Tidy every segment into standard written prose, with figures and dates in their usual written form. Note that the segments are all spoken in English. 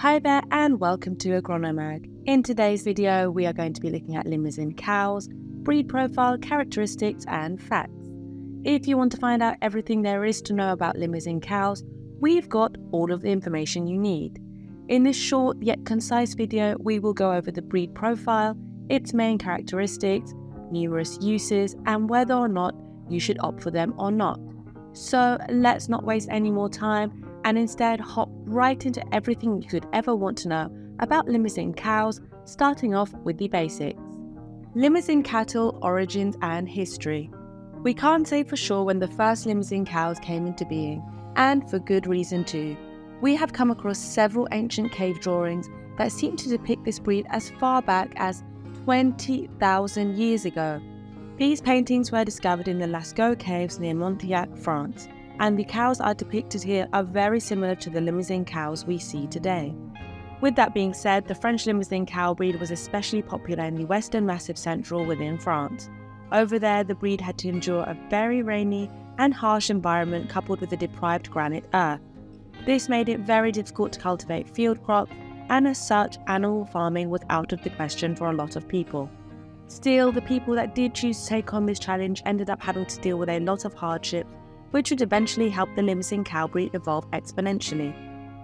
Hi there and welcome to Agronomag. In today's video, we are going to be looking at Limousin cows, breed profile, characteristics and facts. If you want to find out everything there is to know about Limousin cows, we've got all of the information you need. In this short yet concise video, we will go over the breed profile, its main characteristics, numerous uses, and whether or not you should opt for them or not. So let's not waste any more time and instead hop right into everything you could ever want to know about Limousin cows, starting off with the basics. Limousin cattle, origins and history. We can't say for sure when the first Limousin cows came into being, and for good reason too. We have come across several ancient cave drawings that seem to depict this breed as far back as 20,000 years ago. These paintings were discovered in the Lascaux caves near Montillac, France, and the cows are depicted here are very similar to the Limousin cows we see today. With that being said, the French Limousin cow breed was especially popular in the Western Massif Central within France. Over there, the breed had to endure a very rainy and harsh environment coupled with a deprived granite earth. This made it very difficult to cultivate field crops, and as such, animal farming was out of the question for a lot of people. Still, the people that did choose to take on this challenge ended up having to deal with a lot of hardships, which would eventually help the Limousin cow breed evolve exponentially.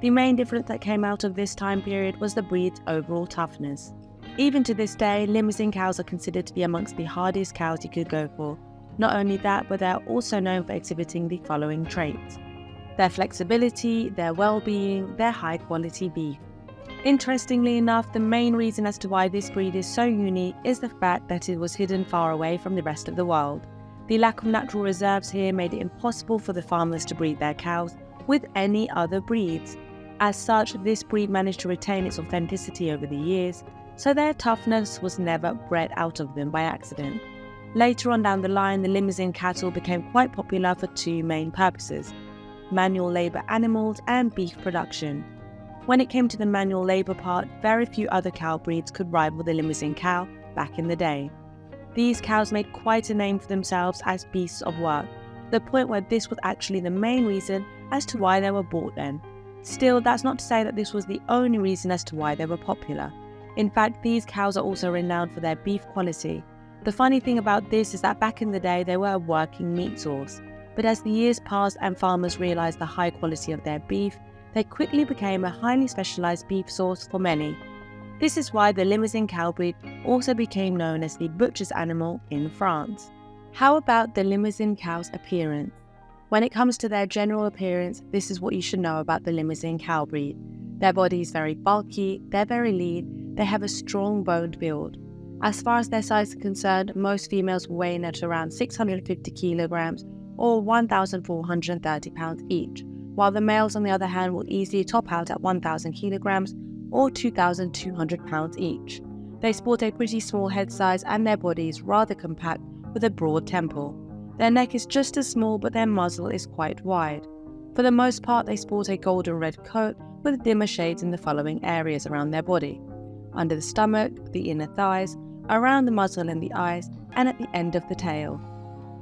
The main difference that came out of this time period was the breed's overall toughness. Even to this day, Limousin cows are considered to be amongst the hardest cows you could go for. Not only that, but they are also known for exhibiting the following traits: their flexibility, their well-being, their high-quality beef. Interestingly enough, the main reason as to why this breed is so unique is the fact that it was hidden far away from the rest of the world. The lack of natural reserves here made it impossible for the farmers to breed their cows with any other breeds. As such, this breed managed to retain its authenticity over the years, so their toughness was never bred out of them by accident. Later on down the line, the Limousin cattle became quite popular for two main purposes: manual labour animals and beef production. When it came to the manual labour part, very few other cow breeds could rival the Limousin cow back in the day. These cows made quite a name for themselves as beasts of work, to the point where this was actually the main reason as to why they were bought then. Still, that's not to say that this was the only reason as to why they were popular. In fact, these cows are also renowned for their beef quality. The funny thing about this is that back in the day they were a working meat source, but as the years passed and farmers realised the high quality of their beef, they quickly became a highly specialised beef source for many. This is why the Limousin cow breed also became known as the butcher's animal in France. How about the Limousin cow's appearance? When it comes to their general appearance, this is what you should know about the Limousin cow breed. Their body is very bulky, they're very lean, they have a strong boned build. As far as their size is concerned, most females weigh in at around 650 kilograms or 1,430 pounds each, while the males on the other hand will easily top out at 1,000 kilograms or 2,200 pounds each. They sport a pretty small head size and their body is rather compact with a broad temple. Their neck is just as small, but their muzzle is quite wide. For the most part, they sport a golden red coat with dimmer shades in the following areas around their body: under the stomach, the inner thighs, around the muzzle and the eyes, and at the end of the tail.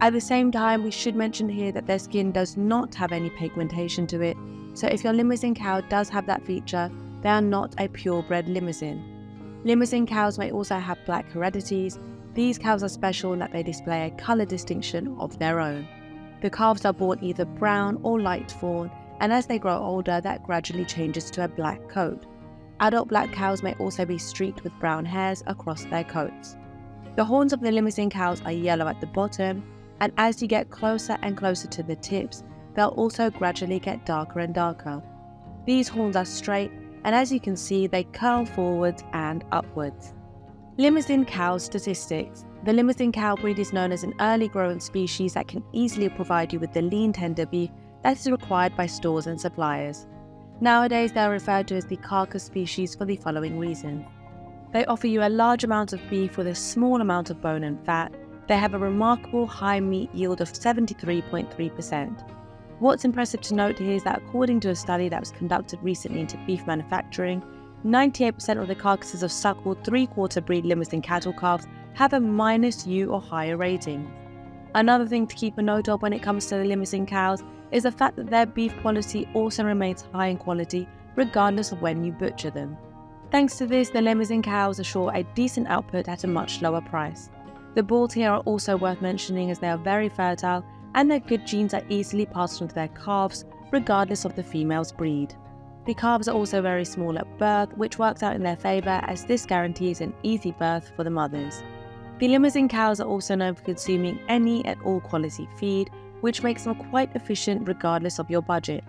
At the same time, we should mention here that their skin does not have any pigmentation to it, so if your Limousin cow does have that feature, they are not a purebred Limousin. Limousin cows may also have black heredities. These cows are special in that they display a colour distinction of their own. The calves are born either brown or light fawn, and as they grow older, that gradually changes to a black coat. Adult black cows may also be streaked with brown hairs across their coats. The horns of the Limousin cows are yellow at the bottom, and as you get closer and closer to the tips, they'll also gradually get darker and darker. These horns are straight, and as you can see, they curl forwards and upwards. Limousin cow statistics. The Limousin cow breed is known as an early growing species that can easily provide you with the lean tender beef that is required by stores and suppliers. Nowadays they are referred to as the carcass species for the following reason: they offer you a large amount of beef with a small amount of bone and fat. They have a remarkable high meat yield of 73.3%. What's impressive to note here is that according to a study that was conducted recently into beef manufacturing, 98% of the carcasses of suckled 3/4 breed Limousin cattle calves have a -U or higher rating. Another thing to keep a note of when it comes to the Limousin cows is the fact that their beef quality also remains high in quality regardless of when you butcher them. Thanks to this, the Limousin cows assure a decent output at a much lower price. The bulls here are also worth mentioning as they are very fertile and their good genes are easily passed on to their calves regardless of the female's breed. The calves are also very small at birth, which works out in their favour as this guarantees an easy birth for the mothers. The Limousin cows are also known for consuming any and all quality feed, which makes them quite efficient regardless of your budget.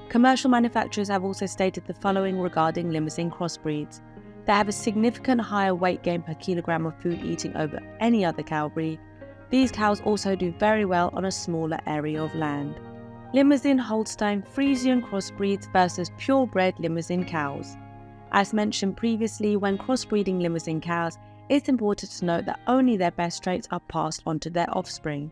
Commercial manufacturers have also stated the following regarding Limousin crossbreeds. They have a significant higher weight gain per kilogram of food eating over any other cow breed. These cows also do very well on a smaller area of land. Limousin-Holstein Friesian crossbreeds versus purebred Limousin cows. As mentioned previously, when crossbreeding Limousin cows, it's important to note that only their best traits are passed on to their offspring.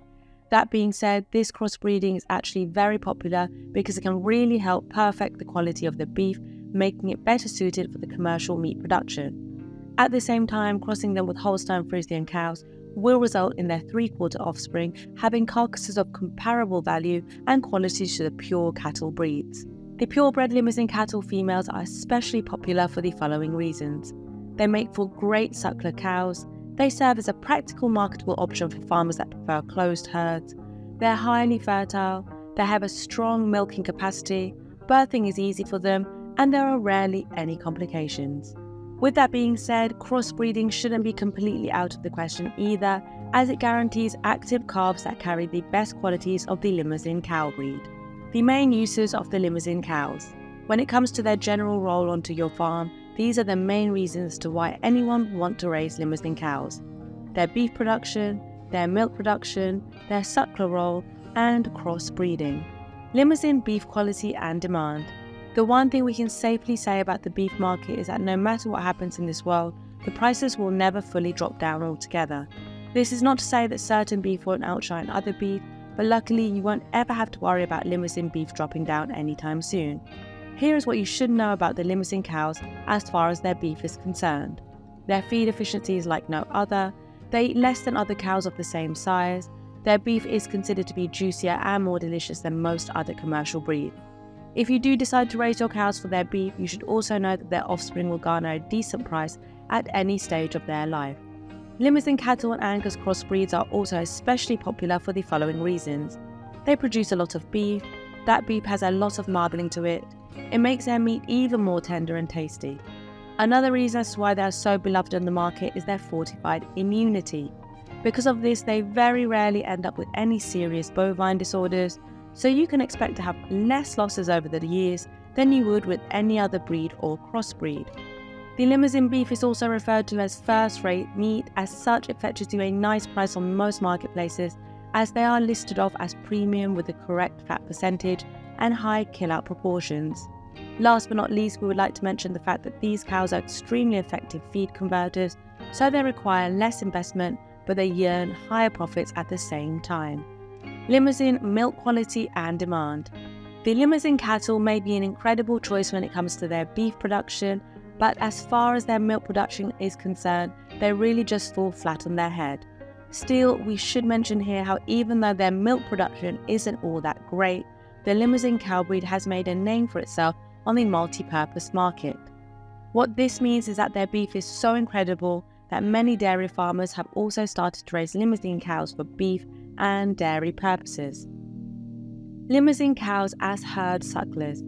That being said, this crossbreeding is actually very popular because it can really help perfect the quality of the beef, making it better suited for the commercial meat production. At the same time, crossing them with Holstein Friesian cows will result in their three-quarter offspring having carcasses of comparable value and qualities to the pure cattle breeds. The purebred Limousin cattle females are especially popular for the following reasons. They make for great suckler cows. They serve as a practical marketable option for farmers that prefer closed herds. They're highly fertile, they have a strong milking capacity, birthing is easy for them, and there are rarely any complications. With that being said, crossbreeding shouldn't be completely out of the question either, as it guarantees active calves that carry the best qualities of the Limousin cow breed. The main uses of the Limousin cows. When it comes to their general role onto your farm, these are the main reasons as to why anyone would want to raise Limousin cows: their beef production, their milk production, their suckler role, and crossbreeding. Limousin beef quality and demand. The one thing we can safely say about the beef market is that no matter what happens in this world, the prices will never fully drop down altogether. This is not to say that certain beef won't outshine other beef, but luckily you won't ever have to worry about Limousin beef dropping down anytime soon. Here is what you should know about the Limousin cows as far as their beef is concerned. Their feed efficiency is like no other. They eat less than other cows of the same size. Their beef is considered to be juicier and more delicious than most other commercial breeds. If you do decide to raise your cows for their beef, you should also know that their offspring will garner a decent price at any stage of their life. Limousin cattle and Angus crossbreeds are also especially popular for the following reasons. They produce a lot of beef. That beef has a lot of marbling to it. It makes their meat even more tender and tasty. Another reason as to why they are so beloved on the market is their fortified immunity. Because of this, they very rarely end up with any serious bovine disorders, so you can expect to have less losses over the years than you would with any other breed or crossbreed. The Limousin beef is also referred to as first-rate meat. As such, it fetches you a nice price on most marketplaces, as they are listed off as premium with the correct fat percentage and high kill-out proportions. Last but not least, we would like to mention the fact that these cows are extremely effective feed converters, so they require less investment, but they earn higher profits at the same time. Limousin milk quality and demand. The Limousin cattle may be an incredible choice when it comes to their beef production, but as far as their milk production is concerned, they really just fall flat on their head. Still, we should mention here how even though their milk production isn't all that great, the Limousin cow breed has made a name for itself on the multi-purpose market. What this means is that their beef is so incredible that many dairy farmers have also started to raise Limousin cows for beef and dairy purposes. Limousin cows as herd sucklers.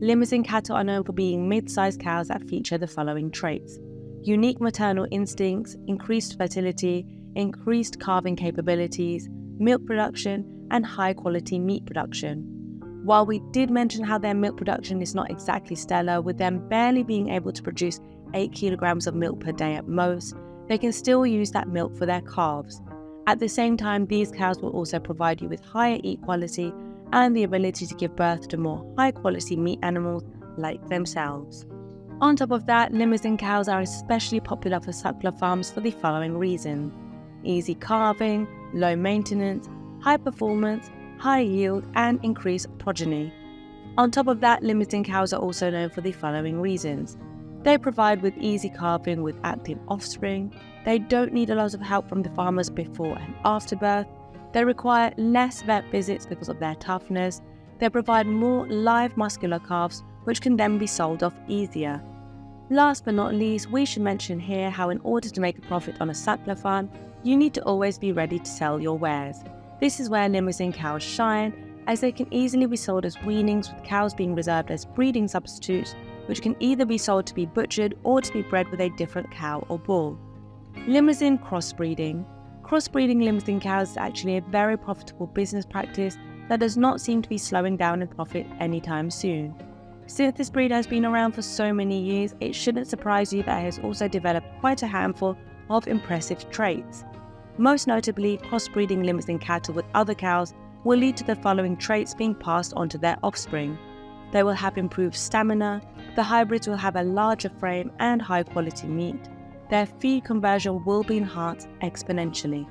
Limousin cattle are known for being mid-sized cows that feature the following traits: unique maternal instincts, increased fertility, increased calving capabilities, milk production, and high-quality meat production. While we did mention how their milk production is not exactly stellar, with them barely being able to produce 8 kilograms of milk per day at most, they can still use that milk for their calves. At the same time, these cows will also provide you with higher eat quality and the ability to give birth to more high-quality meat animals like themselves. On top of that, Limousin cows are especially popular for suckler farms for the following reasons: easy calving, low maintenance, high performance, high yield, and increased progeny. On top of that, Limousin cows are also known for the following reasons. They provide with easy calving with active offspring. They don't need a lot of help from the farmers before and after birth. They require less vet visits because of their toughness. They provide more live muscular calves which can then be sold off easier. Last but not least, we should mention here how in order to make a profit on a suckler farm, you need to always be ready to sell your wares. This is where Limousin cows shine, as they can easily be sold as weanings, with cows being reserved as breeding substitutes, which can either be sold to be butchered or to be bred with a different cow or bull. Limousin Crossbreeding. Crossbreeding Limousin cows is actually a very profitable business practice that does not seem to be slowing down in profit anytime soon. Since this breed has been around for so many years, it shouldn't surprise you that it has also developed quite a handful of impressive traits. Most notably, crossbreeding Limousin cattle with other cows will lead to the following traits being passed on to their offspring. They will have improved stamina, the hybrids will have a larger frame and high quality meat. Their feed conversion will be enhanced exponentially.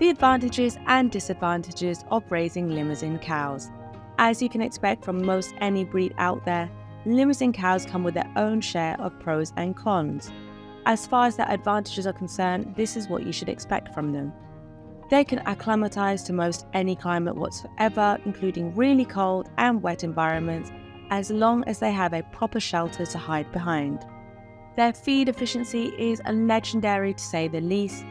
The advantages and disadvantages of raising Limousin cows. As you can expect from most any breed out there, Limousin cows come with their own share of pros and cons. As far as their advantages are concerned, this is what you should expect from them. They can acclimatise to most any climate whatsoever, including really cold and wet environments, as long as they have a proper shelter to hide behind. Their feed efficiency is legendary to say the least.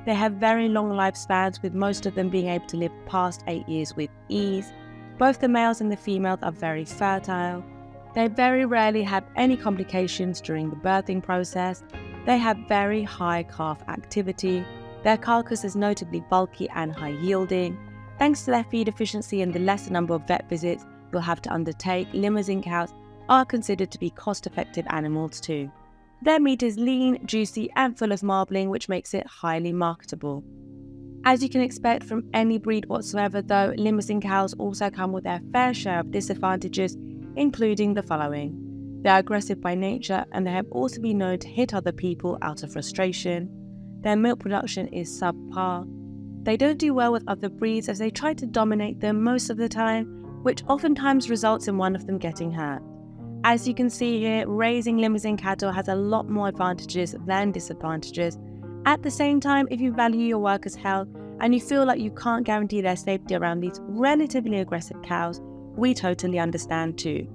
They have very long lifespans, with most of them being able to live past 8 years with ease. Both the males and the females are very fertile. They very rarely have any complications during the birthing process. They have very high calf activity. Their carcass is notably bulky and high yielding. Thanks to their feed efficiency and the lesser number of vet visits you'll have to undertake, Limousin cows are considered to be cost-effective animals too. Their meat is lean, juicy and full of marbling, which makes it highly marketable. As you can expect from any breed whatsoever though, Limousin cows also come with their fair share of disadvantages, including the following. They are aggressive by nature, and they have also been known to hit other people out of frustration. Their milk production is subpar. They don't do well with other breeds, as they try to dominate them most of the time, which oftentimes results in one of them getting hurt. As you can see here, raising Limousin cattle has a lot more advantages than disadvantages. At the same time, if you value your workers' health and you feel like you can't guarantee their safety around these relatively aggressive cows, we totally understand too.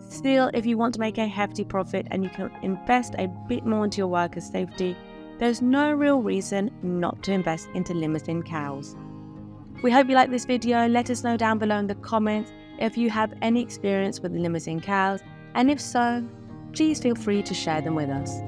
Still, if you want to make a hefty profit and you can invest a bit more into your workers' safety, there's no real reason not to invest into Limousin cows. We hope you liked this video. Let us know down below in the comments if you have any experience with Limousin cows, and if so, please feel free to share them with us.